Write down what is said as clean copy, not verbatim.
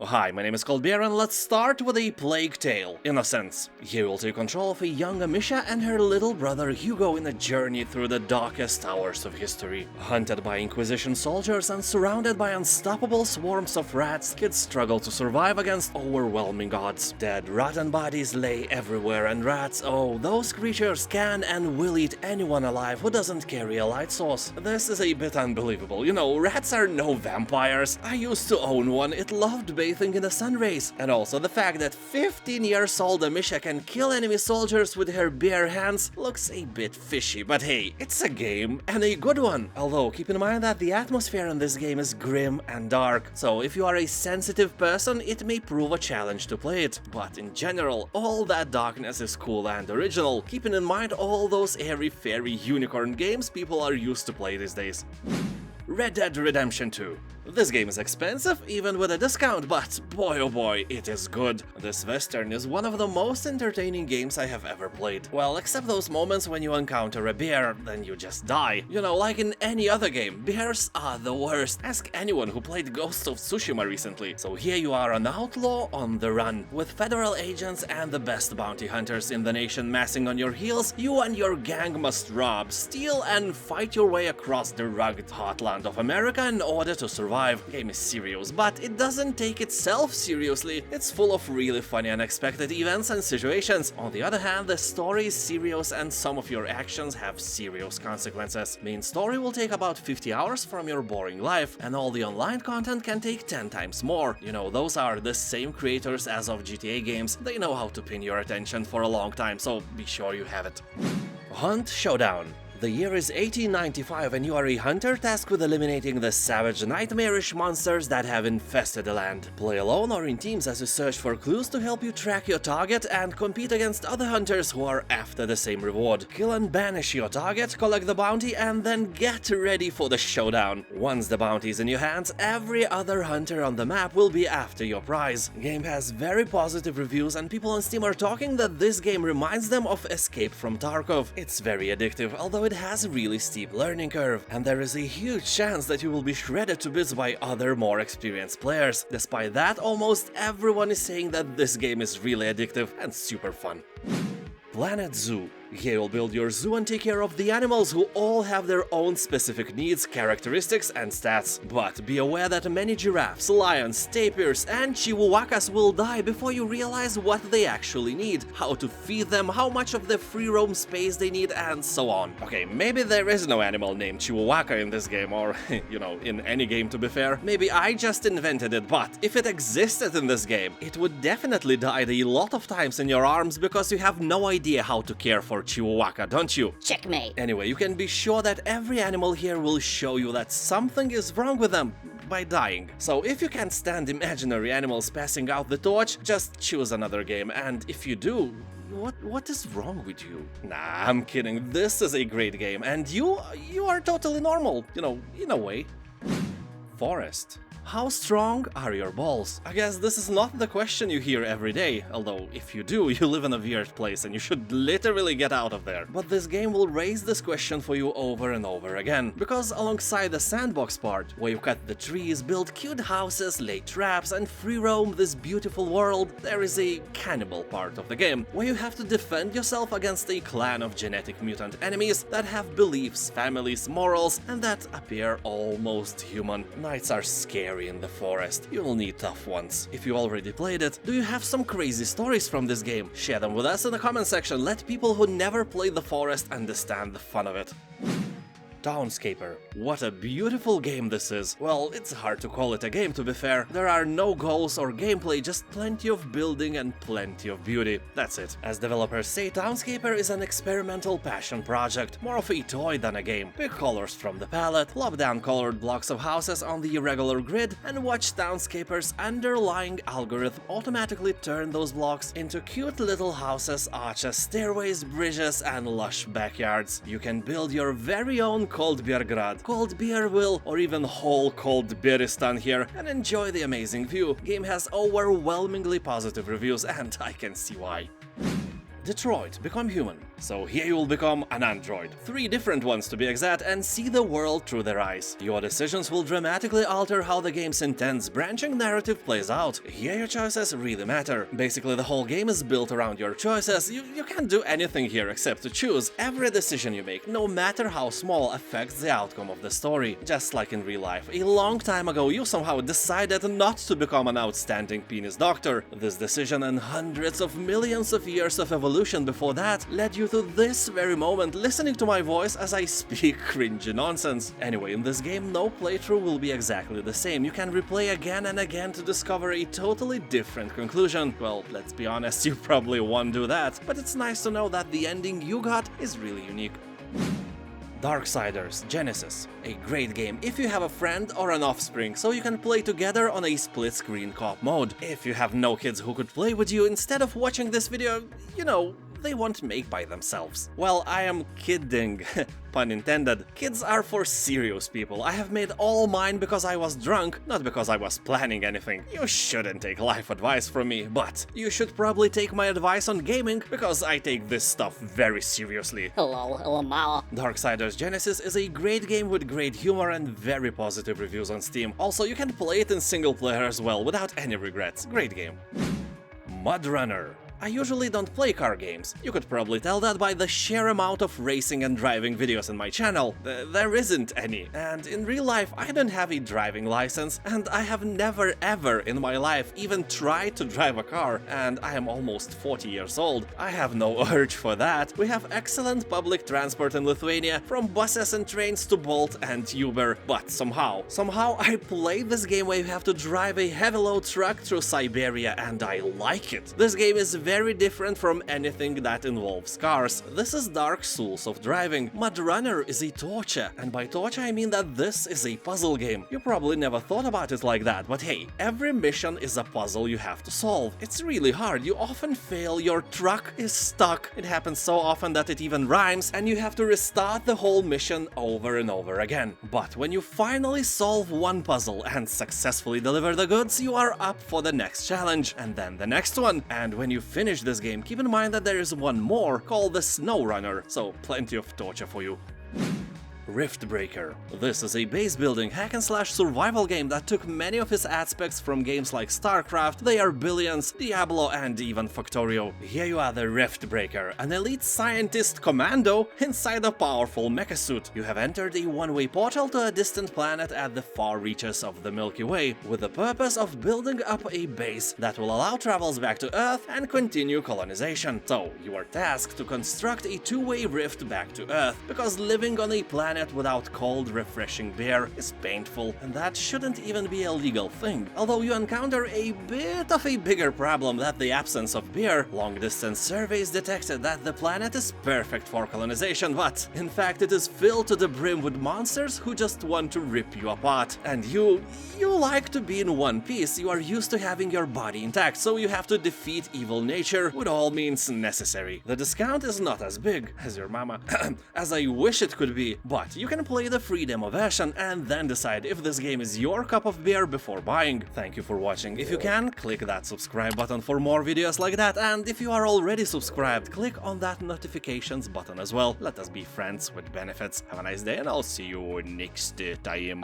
Hi, my name is Coldbeer and let's start with A Plague Tale: Innocence. You will take control of a young Amisha and her little brother Hugo in a journey through the darkest hours of history. Hunted by Inquisition soldiers and surrounded by unstoppable swarms of rats, kids struggle to survive against overwhelming odds. Dead, rotten bodies lay everywhere, and rats, oh, those creatures can and will eat anyone alive who doesn't carry a light source. This is a bit unbelievable. You know, rats are no vampires. I used to own one. It loved bathing in the sun rays. And also the fact that 15-year-old Amisha can kill enemy soldiers with her bare hands looks a bit fishy, but hey, it's a game, and a good one. Although, keep in mind that the atmosphere in this game is grim and dark, so if you are a sensitive person, it may prove a challenge to play it. But in general, all that darkness is cool and original, keeping in mind all those airy-fairy unicorn games people are used to play these days. Red Dead Redemption 2. This game is expensive, even with a discount, but boy oh boy, it is good. This western is one of the most entertaining games I have ever played. Well, except those moments when you encounter a bear, then you just die. You know, like in any other game, bears are the worst. Ask anyone who played Ghost of Tsushima recently. So here you are, an outlaw on the run. With federal agents and the best bounty hunters in the nation massing on your heels, you and your gang must rob, steal, and fight your way across the rugged heartland of America in order to survive. Game is serious, but it doesn't take itself seriously. It's full of really funny unexpected events and situations. On the other hand, the story is serious and some of your actions have serious consequences. Main story will take about 50 hours from your boring life, and all the online content can take 10 times more. You know, those are the same creators as of GTA games. They know how to pin your attention for a long time, so be sure you have it. Hunt Showdown. The year is 1895 and you are a hunter tasked with eliminating the savage, nightmarish monsters that have infested the land. Play alone or in teams as you search for clues to help you track your target and compete against other hunters who are after the same reward. Kill and banish your target, collect the bounty, and then get ready for the showdown. Once the bounty is in your hands, every other hunter on the map will be after your prize. Game has very positive reviews and people on Steam are talking that this game reminds them of Escape from Tarkov. It's very addictive, although it has a really steep learning curve, and there is a huge chance that you will be shredded to bits by other more experienced players. Despite that, almost everyone is saying that this game is really addictive and super fun. Planet Zoo. Here you'll build your zoo and take care of the animals who all have their own specific needs, characteristics and stats. But be aware that many giraffes, lions, tapirs and chihuahuas will die before you realize what they actually need, how to feed them, how much of the free roam space they need, and so on. Okay, maybe there is no animal named Chihuahua in this game, or, you know, in any game to be fair. Maybe I just invented it, but if it existed in this game, it would definitely die a lot of times in your arms because you have no idea how to care for Chihuahua, don't you? Checkmate. Anyway, you can be sure that every animal here will show you that something is wrong with them by dying. So if you can't stand imaginary animals passing out the torch, just choose another game, and if you do, what is wrong with you? Nah, I'm kidding. This is a great game, and you are totally normal, you know, in a way. Forest. How strong are your balls? I guess this is not the question you hear every day, although if you do, you live in a weird place and you should literally get out of there. But this game will raise this question for you over and over again, because alongside the sandbox part, where you cut the trees, build cute houses, lay traps and free roam this beautiful world, there is a cannibal part of the game, where you have to defend yourself against a clan of genetic mutant enemies that have beliefs, families, morals, and that appear almost human. Nights are scary in the forest. You'll need tough ones. If you already played it, do you have some crazy stories from this game? Share them with us in the comment section. Let people who never played the forest understand the fun of it. Townscaper. What a beautiful game this is. Well, it's hard to call it a game, to be fair. There are no goals or gameplay, just plenty of building and plenty of beauty. That's it. As developers say, Townscaper is an experimental passion project, more of a toy than a game. Pick colors from the palette, plop down colored blocks of houses on the irregular grid, and watch Townscaper's underlying algorithm automatically turn those blocks into cute little houses, arches, stairways, bridges, and lush backyards. You can build your very own Coldbeergrad, Coldbeerville, or even whole Coldbeeristan here, and enjoy the amazing view. Game has overwhelmingly positive reviews, and I can see why. Detroit: Become Human. So here you will become an android. 3 different ones to be exact, and see the world through their eyes. Your decisions will dramatically alter how the game's intense, branching narrative plays out. Here your choices really matter. Basically, the whole game is built around your choices. You can't do anything here except to choose. Every decision you make, no matter how small, affects the outcome of the story. Just like in real life, a long time ago you somehow decided not to become an outstanding penis doctor. This decision and hundreds of millions of years of evolution before that led you to this very moment, listening to my voice as I speak cringy nonsense. Anyway, in this game, no playthrough will be exactly the same. You can replay again and again to discover a totally different conclusion. Well, let's be honest, you probably won't do that, but it's nice to know that the ending you got is really unique. Darksiders Genesis. A great game if you have a friend or an offspring, so you can play together on a split-screen co-op mode. If you have no kids who could play with you, instead of watching this video, you know, they won't make by themselves. Well, I am kidding. Pun intended. Kids are for serious people. I have made all mine because I was drunk, not because I was planning anything. You shouldn't take life advice from me, but you should probably take my advice on gaming, because I take this stuff very seriously. Hello, Mama. Darksiders Genesis is a great game with great humor and very positive reviews on Steam. Also, you can play it in single player as well, without any regrets. Great game. MudRunner. I usually don't play car games. You could probably tell that by the sheer amount of racing and driving videos in my channel. There isn't any. And in real life, I don't have a driving license, and I have never ever in my life even tried to drive a car, and I am almost 40 years old. I have no urge for that. We have excellent public transport in Lithuania, from buses and trains to Bolt and Uber, but somehow I play this game where you have to drive a heavy load truck through Siberia, and I like it. This game is very different from anything that involves cars. This is Dark Souls of driving. MudRunner is a torture, and by torture I mean that this is a puzzle game. You probably never thought about it like that, but hey, every mission is a puzzle you have to solve. It's really hard, you often fail, your truck is stuck, it happens so often that it even rhymes, and you have to restart the whole mission over and over again. But when you finally solve one puzzle and successfully deliver the goods, you are up for the next challenge, and then the next one. And when you finish this game, keep in mind that there is one more called the SnowRunner, so plenty of torture for you. Riftbreaker. This is a base-building hack-and-slash survival game that took many of its aspects from games like StarCraft, They Are Billions, Diablo, and even Factorio. Here you are the Riftbreaker, an elite scientist commando inside a powerful mecha suit. You have entered a one-way portal to a distant planet at the far reaches of the Milky Way, with the purpose of building up a base that will allow travels back to Earth and continue colonization. So, you are tasked to construct a two-way rift back to Earth, because living on a planet without cold, refreshing beer is painful, and that shouldn't even be a legal thing. Although you encounter a bit of a bigger problem than the absence of beer, long-distance surveys detected that the planet is perfect for colonization, but in fact it is filled to the brim with monsters who just want to rip you apart. And you like to be in one piece, you are used to having your body intact, so you have to defeat evil nature with all means necessary. The discount is not as big as your mama, as I wish it could be, but you can play the free demo version and then decide if this game is your cup of beer before buying. Thank you for watching. If you can, click that subscribe button for more videos like that, and if you are already subscribed, click on that notifications button as well. Let us be friends with benefits. Have a nice day, and I'll see you next time.